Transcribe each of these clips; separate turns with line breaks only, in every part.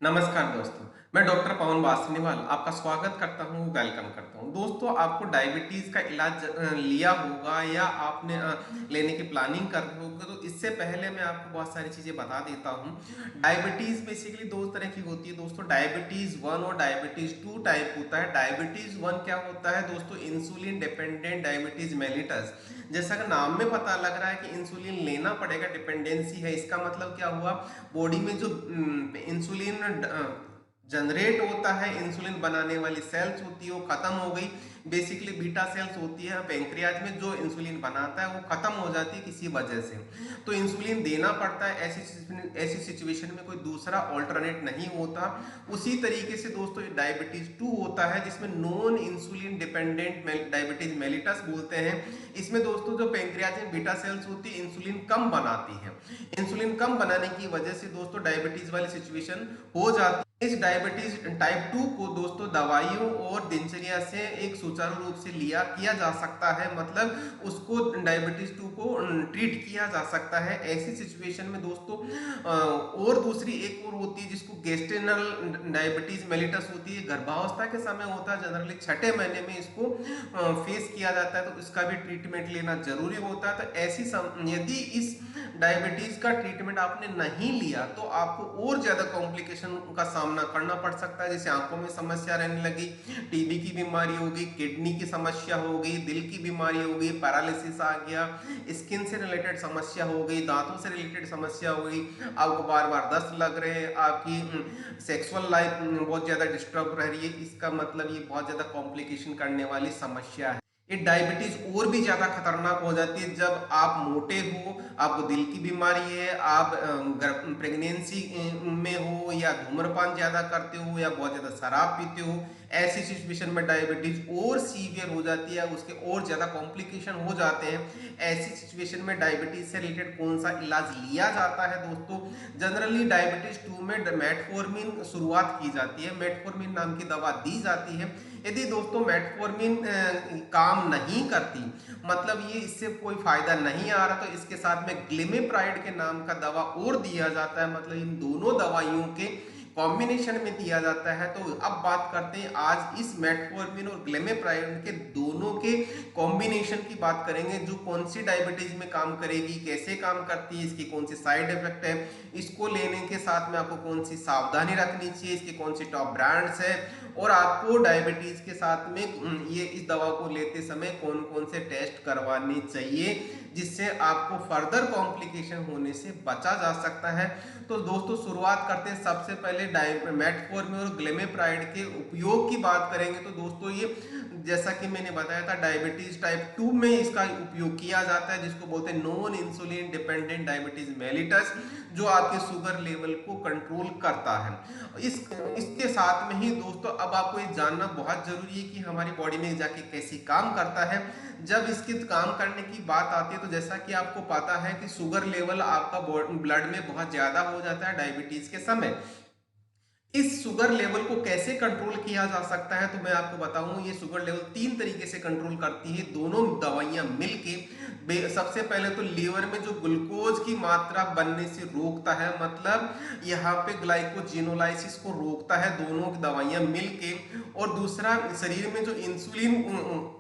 नमस्कार दोस्तों, मैं डॉक्टर पवन बासनीवाल आपका स्वागत करता हूँ, वेलकम करता हूँ। दोस्तों, आपको डायबिटीज़ का इलाज लिया होगा या आपने लेने की प्लानिंग कर रहे होगे, तो इससे पहले मैं आपको बहुत सारी चीज़ें बता देता हूँ। डायबिटीज़ बेसिकली 2 तरह की होती है दोस्तों, डायबिटीज़ 1 और डायबिटीज़ 2 टाइप होता है। डायबिटीज़ 1 क्या होता है दोस्तों, इंसुलिन डिपेंडेंट डायबिटीज़ मेलिटस। जैसा कि नाम में पता लग रहा है कि इंसुलिन लेना पड़ेगा, डिपेंडेंसी है। इसका मतलब क्या हुआ, बॉडी में जो इंसुलिन जनरेट होता है, इंसुलिन बनाने वाली सेल्स होती है वो खत्म हो गई। बेसिकली बीटा सेल्स होती है पेंक्रियाज में जो इंसुलिन बनाता है वो खत्म हो जाती है किसी वजह से, तो इंसुलिन देना पड़ता है। ऐसी सिचुएशन में कोई दूसरा ऑल्टरनेट नहीं होता। उसी तरीके से दोस्तों डायबिटीज 2 होता है जिसमें non insulin dependent diabetes mellitus बोलते हैं। इसमें दोस्तों जो पेंक्रियाज में बीटा सेल्स होती है इंसुलिन कम बनाती है। इंसुलिन कम बनाने की वजह से दोस्तों डायबिटीज वाली सिचुएशन हो जाती है। इस डायबिटीज टाइप 2 को दोस्तों दवाइयों और दिनचर्या से एक सुचारू रूप से लिया किया जा सकता है, मतलब उसको डायबिटीज 2 को ट्रीट किया जा सकता है। ऐसी सिचुएशन में दोस्तों और दूसरी एक और होती है जिसको गेस्ट्रिनल डायबिटीज मेलिटस होती है, गर्भावस्था के समय होता है, जनरली छठे महीने में इसको फेस किया जाता है, तो इसका भी ट्रीटमेंट लेना जरूरी होता है। तो यदि इस डायबिटीज का ट्रीटमेंट आपने नहीं लिया तो आपको और ज्यादा कॉम्प्लिकेशन का सामना करना पड़ सकता है, जैसे आंखों में समस्या रहने लगी, टीबी की बीमारी हो गई, किडनी की समस्या हो गई, दिल की बीमारी हो गई, पैरालिसिस आ गया, स्किन से रिलेटेड समस्या हो गई, दांतों से रिलेटेड समस्या हो गई, आपको बार बार दस्त लग रहे हैं, आपकी सेक्सुअल लाइफ बहुत ज्यादा डिस्टर्ब रह रही है। इसका मतलब ये बहुत ज्यादा कॉम्प्लिकेशन करने वाली समस्या है। ये डायबिटीज और भी ज्यादा खतरनाक हो जाती है जब आप मोटे हो, आपको दिल की बीमारी है, आप प्रेगनेंसी में हो, या धूम्रपान ज्यादा करते हो, या बहुत ज्यादा शराब पीते हो। ऐसी सिचुएशन में डायबिटीज और सीवियर हो जाती है, उसके और ज्यादा कॉम्प्लिकेशन हो जाते हैं। ऐसी सिचुएशन में डायबिटीज से रिलेटेड कौन सा इलाज लिया जाता है दोस्तों, जनरली डायबिटीज 2 में मेटफॉर्मिन शुरुआत की जाती है, मेटफॉर्मिन नाम की दवा दी जाती है। यदि दोस्तों मेटफॉर्मिन काम नहीं करती, मतलब ये इससे कोई फायदा नहीं आ रहा, तो इसके साथ में ग्लिमेप्राइड के नाम का दवा और दिया जाता है, मतलब इन दोनों दवाइयों के कॉम्बिनेशन में दिया जाता है। तो अब बात करते हैं आज इस मेटफॉर्मिन और ग्लिमेप्राइड के दोनों के कॉम्बिनेशन की बात करेंगे, जो कौन सी डायबिटीज में काम करेगी, कैसे काम करती है, इसकी कौन सी साइड इफेक्ट है, इसको लेने के साथ में आपको कौन सी सावधानी रखनी चाहिए, इसके कौन सी टॉप ब्रांड्स है, और आपको डायबिटीज के साथ में ये इस दवा को लेते समय कौन कौन से टेस्ट करवाने चाहिए जिससे आपको फर्दर कॉम्प्लिकेशन होने से बचा जा सकता है। तो दोस्तों शुरुआत करते हैं, सबसे पहले मेटफॉर्मिन और ग्लिमेप्राइड के उपयोग की बात करेंगे। तो दोस्तों ये जैसा कि मैंने बताया था डायबिटीज टाइप 2 में इसका उपयोग किया जाता है, जिसको बोलते हैं non insulin dependent diabetes mellitus, जो आपके शुगर लेवल को कंट्रोल करता है। इसके साथ में ही दोस्तों अब आपको ये जानना बहुत जरूरी है कि हमारी बॉडी में जाके कैसे काम करता है। जब इसके काम करने की बात आती है तो जैसा कि आपको पता है कि शुगर लेवल आपका ब्लड में बहुत ज्यादा हो जाता है डायबिटीज के समय। इस शुगर लेवल को कैसे कंट्रोल किया जा सकता है, तो मैं आपको बताऊं, ये शुगर लेवल 3 तरीके से कंट्रोल करती है दोनों दवाइयां मिलके। सबसे पहले तो लीवर में जो ग्लूकोज की मात्रा बनने से रोकता है, मतलब यहाँ पे ग्लाइकोजिनोलाइसिस को रोकता है दोनों दवाइयां मिलके। और दूसरा, शरीर में जो इंसुलिन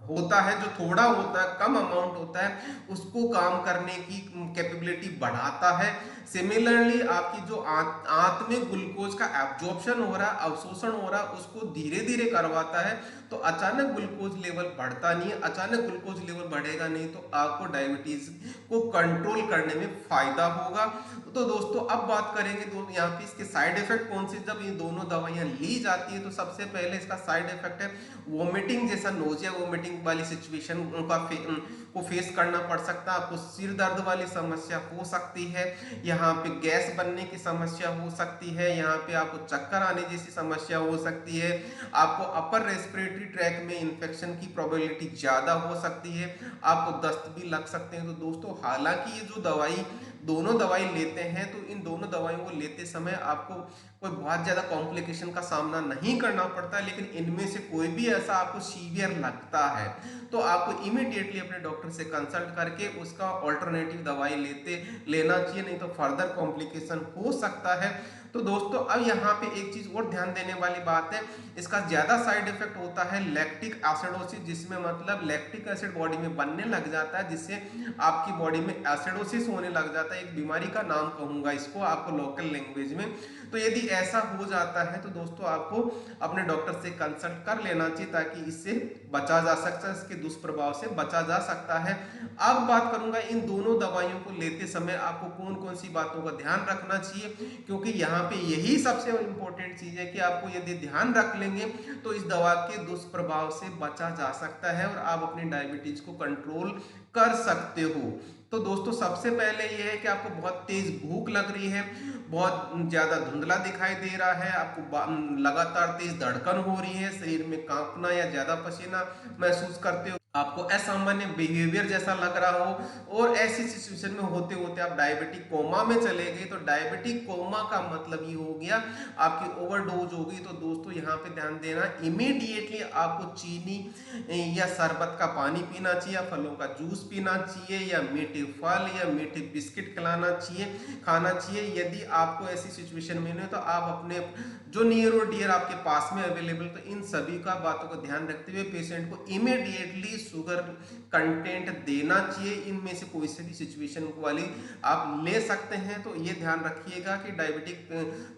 होता है, जो थोड़ा होता है, कम अमाउंट होता है, उसको काम करने की कैपेबिलिटी बढ़ाता है। सिमिलरली आपकी जो आंत में ग्लूकोज का एब्जॉर्प्शन हो रहा है, अवशोषण हो रहा है, उसको धीरे धीरे करवाता है। तो अचानक ग्लूकोज लेवल बढ़ता नहीं है, अचानक ग्लूकोज लेवल बढ़ेगा नहीं, तो आपको डायबिटीज को कंट्रोल करने में फायदा होगा। तो दोस्तों अब बात करेंगे यहाँ पे इसके साइड इफेक्ट कौन से, जब ये दोनों दवाइयां ली जाती है तो सबसे पहले इसका साइड इफेक्ट है वोमिटिंग, जैसा नोजिया वोमिटिंग वाली सिचुएशन को फेस करना पड़ सकता है। आपको सिर दर्द वाली समस्या हो सकती है, यहाँ पे गैस बनने की समस्या हो सकती है, यहाँ पे आपको चक्कर आने जैसी समस्या हो सकती है, आपको अपर रेस्पिरेटरी ट्रैक में इंफेक्शन की प्रोबेबिलिटी ज्यादा हो सकती है, आपको दस्त भी लग सकते हैं। तो दोस्तों हालांकि ये जो दोनों दवाई लेते हैं, तो इन दोनों दवाइयों को लेते समय आपको कोई बहुत ज्यादा कॉम्प्लिकेशन का सामना नहीं करना पड़ता, लेकिन इनमें से कोई भी ऐसा आपको सीवियर लगता है तो आपको इमीडिएटली अपने डॉक्टर से कंसल्ट करके उसका ऑल्टरनेटिव दवाई लेना चाहिए, नहीं तो फर्दर कॉम्प्लिकेशन हो सकता है। तो दोस्तों अब यहाँ पे एक चीज और ध्यान देने वाली बात है, इसका ज्यादा साइड इफेक्ट होता है लैक्टिक एसिडोसिस, जिसमें मतलब लैक्टिक एसिड बॉडी में बनने लग जाता है, जिससे आपकी बॉडी में एसिडोसिस होने लग जाता है। एक बीमारी का नाम कहूंगा इसको आपको लोकल लैंग्वेज में। तो यदि ऐसा हो जाता है तो दोस्तों आपको अपने डॉक्टर से कंसल्ट कर लेना चाहिए, ताकि इससे बचा जा सकता है, इसके दुष्प्रभाव से बचा जा सकता है। अब बात करूंगा इन दोनों दवाइयों को लेते समय आपको कौन कौन सी बातों का ध्यान रखना चाहिए, क्योंकि यहाँ पे यही सबसे इंपॉर्टेंट चीज है कि आपको यदि ध्यान रख लेंगे तो इस दवा के दुष्प्रभाव से बचा जा सकता है और आप अपनी डायबिटीज को कंट्रोल कर सकते हो। तो दोस्तों सबसे पहले यह है कि आपको बहुत तेज भूख लग रही है, बहुत ज्यादा धुंधला दिखाई दे रहा है, आपको लगातार तेज धड़कन हो रही है, शरीर में कांपना या ज्यादा पसीना महसूस करते हो, आपको असामान्य बिहेवियर जैसा लग रहा हो, और ऐसी सिचुएशन में होते होते आप डायबिटिक कोमा में चले गए। तो डायबिटिक कोमा का मतलब ये हो गया आपकी ओवरडोज होगी। तो दोस्तों यहाँ पे ध्यान देना, इमीडिएटली आपको चीनी या शरबत का पानी पीना चाहिए, या फलों का जूस पीना चाहिए, या मीठे फल या मीठे बिस्किट खिलाना चाहिए, खाना चाहिए। यदि आपको ऐसी सिचुएशन में नहीं तो आप अपने जो नियर और डियर आपके पास में अवेलेबल, तो इन सभी का बातों का ध्यान रखते हुए पेशेंट को इमीडिएटली शुगर कंटेंट देना चाहिए। इनमें से कोई सी भी सिचुएशन वाली आप ले सकते हैं, तो ये ध्यान रखिएगा कि डायबिटिक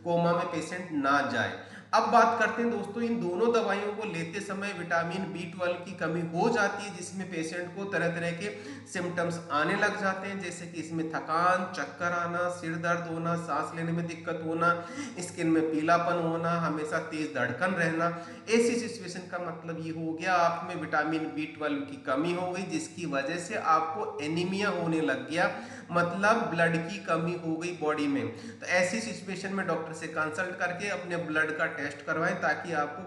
कोमा में पेशेंट ना जाए। अब बात करते हैं दोस्तों, इन दोनों दवाइयों को लेते समय विटामिन B12 की कमी हो जाती है, जिसमें पेशेंट को तरह तरह के सिम्टम्स आने लग जाते हैं, जैसे कि इसमें थकान, चक्कर आना, सिर दर्द होना, सांस लेने में दिक्कत होना, स्किन में पीलापन होना, हमेशा तेज धड़कन रहना। ऐसी सिचुएशन का मतलब ये हो गया आप में विटामिन B12 की कमी हो गई, जिसकी वजह से आपको एनीमिया होने लग गया, मतलब ब्लड की कमी हो गई बॉडी में। तो ऐसी सिचुएशन में डॉक्टर से कंसल्ट करके अपने ब्लड का टेस्ट करवाएं, ताकि आपको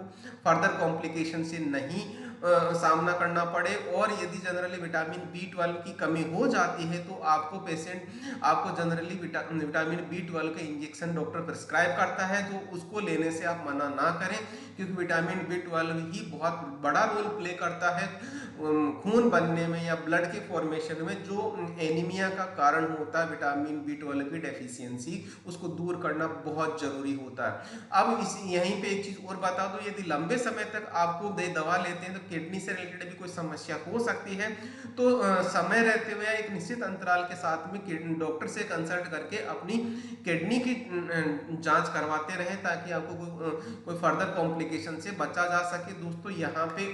फर्दर कॉम्प्लिकेशन से नहीं सामना करना पड़े। और यदि जनरली विटामिन B12 की कमी हो जाती है तो आपको जनरली विटामिन B12 का इंजेक्शन डॉक्टर प्रिस्क्राइब करता है, तो उसको लेने से आप मना ना करें, क्योंकि विटामिन B12 ही बहुत बड़ा रोल प्ले करता है खून बनने में या ब्लड के फॉर्मेशन में, जो एनीमिया का कारण होता है। विटामिन B12 की डेफिशिएंसी उसको दूर करना बहुत जरूरी होता है। अब यहीं पे एक चीज और बता दूं, यदि लंबे समय तक आपको दवा लेते हैं तो किडनी से रिलेटेड भी कोई समस्या हो सकती है। तो समय रहते हुए एक निश्चित अंतराल के साथ में डॉक्टर से कंसल्ट करके अपनी किडनी की जांच करवाते रहे, ताकि आपको कोई फर्दर कॉम्प्लिकेशन से बचा जा सके। दोस्तों यहाँ पे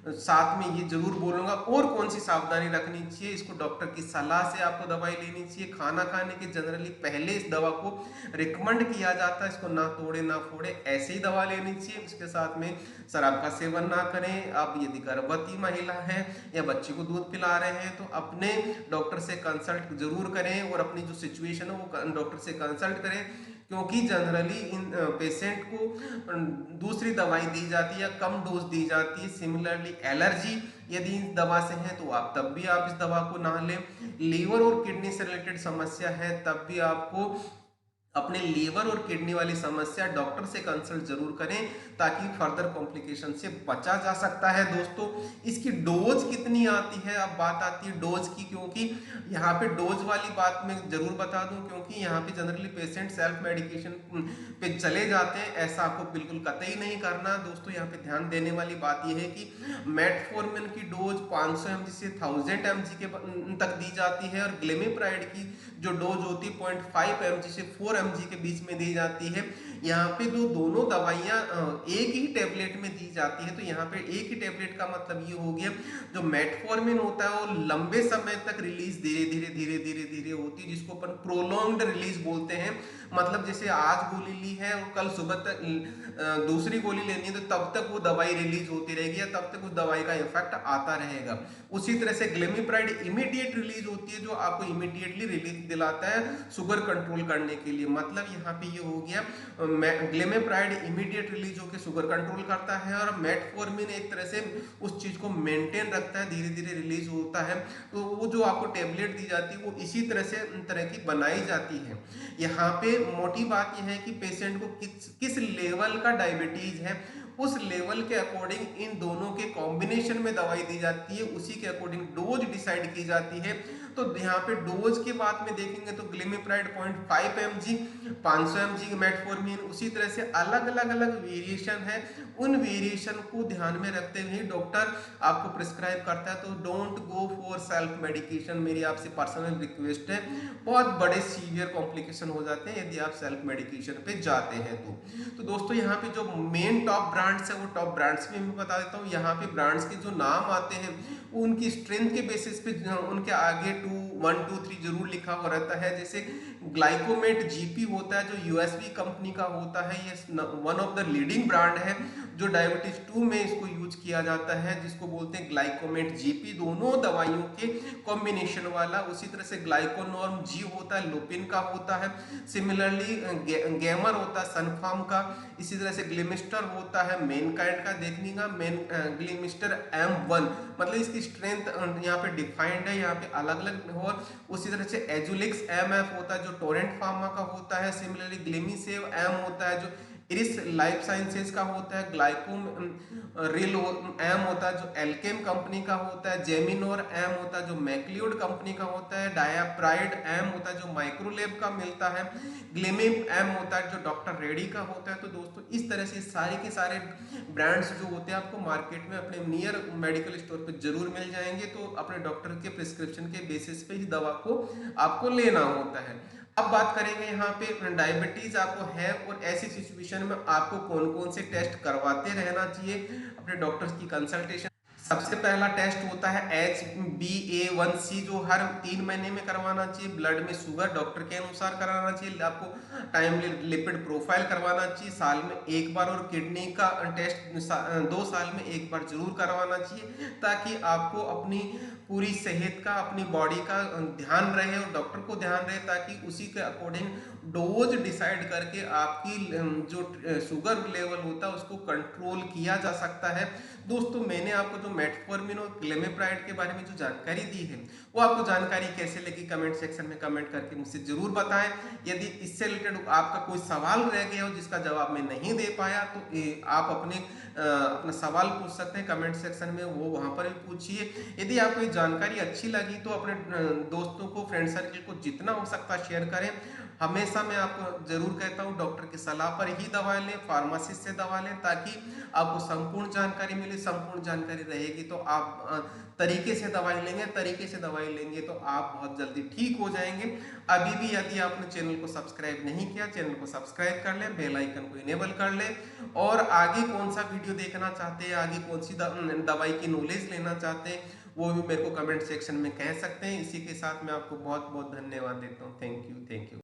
साथ में ये जरूर बोलूंगा, और कौन सी सावधानी रखनी चाहिए, इसको डॉक्टर की सलाह से आपको दवाई लेनी चाहिए। खाना खाने के जनरली पहले इस दवा को रिकमेंड किया जाता है, इसको ना तोड़े ना फोड़े ऐसे ही दवा लेनी चाहिए। उसके साथ में शराब का सेवन ना करें। आप यदि गर्भवती महिला है या बच्ची को दूध पिला रहे हैं तो अपने डॉक्टर से कंसल्ट जरूर करें, और अपनी जो सिचुएशन है वो डॉक्टर से कंसल्ट करें, क्योंकि जनरली इन पेशेंट को दूसरी दवाई दी जाती है या कम डोज दी जाती है। सिमिलरली एलर्जी यदि इस दवा से है तो आप तब भी आप इस दवा को ना लें। लीवर और किडनी से रिलेटेड समस्या है तब भी आपको अपने लीवर और किडनी वाली समस्या डॉक्टर से कंसल्ट जरूर करें, ताकि फर्दर कॉम्प्लिकेशन से बचा जा सकता है। दोस्तों इसकी डोज कितनी आती है, अब बात आती है डोज की, क्योंकि यहाँ पे डोज वाली बात मैं जरूर बता दूं, क्योंकि यहाँ पे जनरली पेशेंट सेल्फ मेडिकेशन पे चले जाते हैं, ऐसा आपको बिल्कुल कतई नहीं करना। दोस्तों यहाँ पे ध्यान देने वाली बात यह है कि मेटफॉर्मिन की डोज 500 mg से 1000 mg के तक दी जाती है, और ग्लिमिप्राइड की जो डोज होती है 0.5 mg से 4 mg के बीच में दी जाती है। यहाँ पे जो दोनों दवाइयाँ एक ही टेबलेट में दी जाती है, तो यहाँ पे एक ही टेबलेट का मतलब ये हो गया, जो मेटफॉर्मिन होता है वो लंबे समय तक रिलीज धीरे धीरे धीरे धीरे धीरे होती है, जिसको अपन प्रोलॉन्ग्ड रिलीज बोलते हैं। मतलब जैसे आज गोली ली है और कल सुबह तक दूसरी गोली लेनी है, तो तब तक वो दवाई रिलीज होती रहेगी या तब तक उस दवाई का इफेक्ट आता रहेगा। उसी तरह से ग्लिमिप्राइड इमीडिएट रिलीज होती है, जो आपको इमीडिएटली रिलीफ दिलाता है शुगर कंट्रोल करने के लिए। मतलब यहाँ पे ये हो गया, ग्लिमिप्राइड इमीडिएट रिलीज होकर शुगर कंट्रोल करता है, और मेटफॉर्मिन एक तरह से उस चीज को मेंटेन रखता है, धीरे धीरे रिलीज होता है। तो वो जो आपको टेबलेट दी जाती है वो इसी तरह की बनाई जाती है। यहाँ पे मोटी बात यह है कि पेशेंट को किस लेवल का डायबिटीज है, उस लेवल के अकॉर्डिंग इन दोनों के कॉम्बिनेशन में दवाई दी जाती है, उसी के अकॉर्डिंग डोज डिसाइड की जाती है। तो यहाँ पे डोज की बात में देखेंगे तो ग्लिमिप्राइड 0.5 mg, 500 mg मेटफॉर्मिन, उसी तरह से अलग अलग वेरिएशन है। उन वेरिएशन को ध्यान में रखते हुए डॉक्टर आपको प्रिस्क्राइब करता है। तो don't go for self medication, मेरी आपसे पर्सनल रिक्वेस्ट है। बहुत बड़े सीवियर कॉम्प्लिकेशन हो जाते हैं यदि आप सेल्फ मेडिकेशन पे जाते हैं तो दोस्तों यहाँ पे जो मेन टॉप ब्रांड्स है वो टॉप ब्रांड्स भी मैं बता देता हूँ। यहाँ पे ब्रांड्स के जो नाम आते हैं वो उनकी स्ट्रेंथ के बेसिस पे उनके आगे 2 1 2 3 जरूर लिखा हुआ रहता है। जैसे ग्लाइकोमेट जीपी होता है जो यूएसवी कंपनी का होता है, ये one of the leading brand है जो डायबिटीज 2 में इसको यूज किया जाता है, जिसको बोलते हैं ग्लाइकोमेट जीपी, दोनों दवाइयों के कॉम्बिनेशन वाला। उसी तरह से ग्लाइकोनॉर्म जी होता है, लुपिन का होता है। सिमिलरली गैमर होता है सनफार्म का। इसी तरह से ग्लिमिस्टर होता है मैनकाइंड का, देखने का ग्लिमिस्टर M1, मतलब इसकी स्ट्रेंथ यहाँ पे डिफाइंड है, यहाँ पे अलग अलग। और उसी तरह से एजुलिक्स MF होता है जो टोरेंट फार्मा का होता है। सिमिलरली ग्लिमिसेव M होता है जो इरिस लाइफ साइंसेज का होता है। ग्लाइकोम रिल M होता है जो एल्केम कंपनी का होता है। जेमिनोर M होता है जो मैक्लियोड कंपनी का होता है। डायाप्राइड M होता है जो माइक्रोलेब का मिलता है। ग्लिमिप M होता है जो डॉक्टर रेडी का होता है। तो दोस्तों इस तरह से सारे के सारे ब्रांड्स जो होते हैं आपको मार्केट में अपने नियर मेडिकल स्टोर पे जरूर मिल जाएंगे। तो अपने डॉक्टर के प्रिस्क्रिप्शन के बेसिस पे ही दवा को आपको लेना होता है। अब बात करेंगे यहाँ पे डायबिटीज आपको है और ऐसी सिचुएशन में आपको कौन कौन से टेस्ट करवाते रहना चाहिए अपने डॉक्टर्स की कंसल्टेशन। सबसे पहला टेस्ट होता है HbA1c जो हर 3 महीने में करवाना चाहिए। ब्लड में शुगर डॉक्टर के अनुसार कराना चाहिए। आपको टाइमली लिपिड प्रोफाइल करवाना चाहिए साल में एक बार। और किडनी का टेस्ट 2 साल में एक बार जरूर करवाना चाहिए, ताकि आपको अपनी पूरी सेहत का, अपनी बॉडी का ध्यान रहे और डॉक्टर को ध्यान रहे, ताकि उसी के अकॉर्डिंग डोज डिसाइड करके आपकी जो शुगर लेवल होता है उसको कंट्रोल किया जा सकता है। दोस्तों मैंने आपको जो मेटफॉर्मिन और ग्लिमिप्राइड के बारे में जो जानकारी दी है वो आपको जानकारी कैसे लगी कमेंट सेक्शन में कमेंट करके मुझसे जरूर बताएं। यदि इससे रिलेटेड आपका कोई सवाल रह गया हो जिसका जवाब मैं नहीं दे पाया तो आप अपना सवाल पूछ सकते हैं कमेंट सेक्शन में, वो वहां पर भी पूछिए। यदि आपको ये जानकारी अच्छी लगी तो अपने दोस्तों को, फ्रेंड सर्किल को जितना हो सकता है शेयर करें। हमेशा मैं आपको जरूर कहता हूँ डॉक्टर की सलाह पर ही दवा लें, फार्मासिस्ट से दवा लें, ताकि आपको संपूर्ण जानकारी मिले। संपूर्ण जानकारी रहेगी तो आप तरीके से दवाई लेंगे तो आप बहुत जल्दी ठीक हो जाएंगे। अभी भी यदि आपने चैनल को सब्सक्राइब नहीं किया, चैनल को सब्सक्राइब कर लें, बेल आइकन को इनेबल कर लें। और आगे कौन सा वीडियो देखना चाहते हैं, आगे कौन सी दवाई की नॉलेज लेना चाहते हैं, वो भी मेरे को कमेंट सेक्शन में कह सकते हैं। इसी के साथ मैं आपको बहुत बहुत धन्यवाद देता हूँ। Thank you.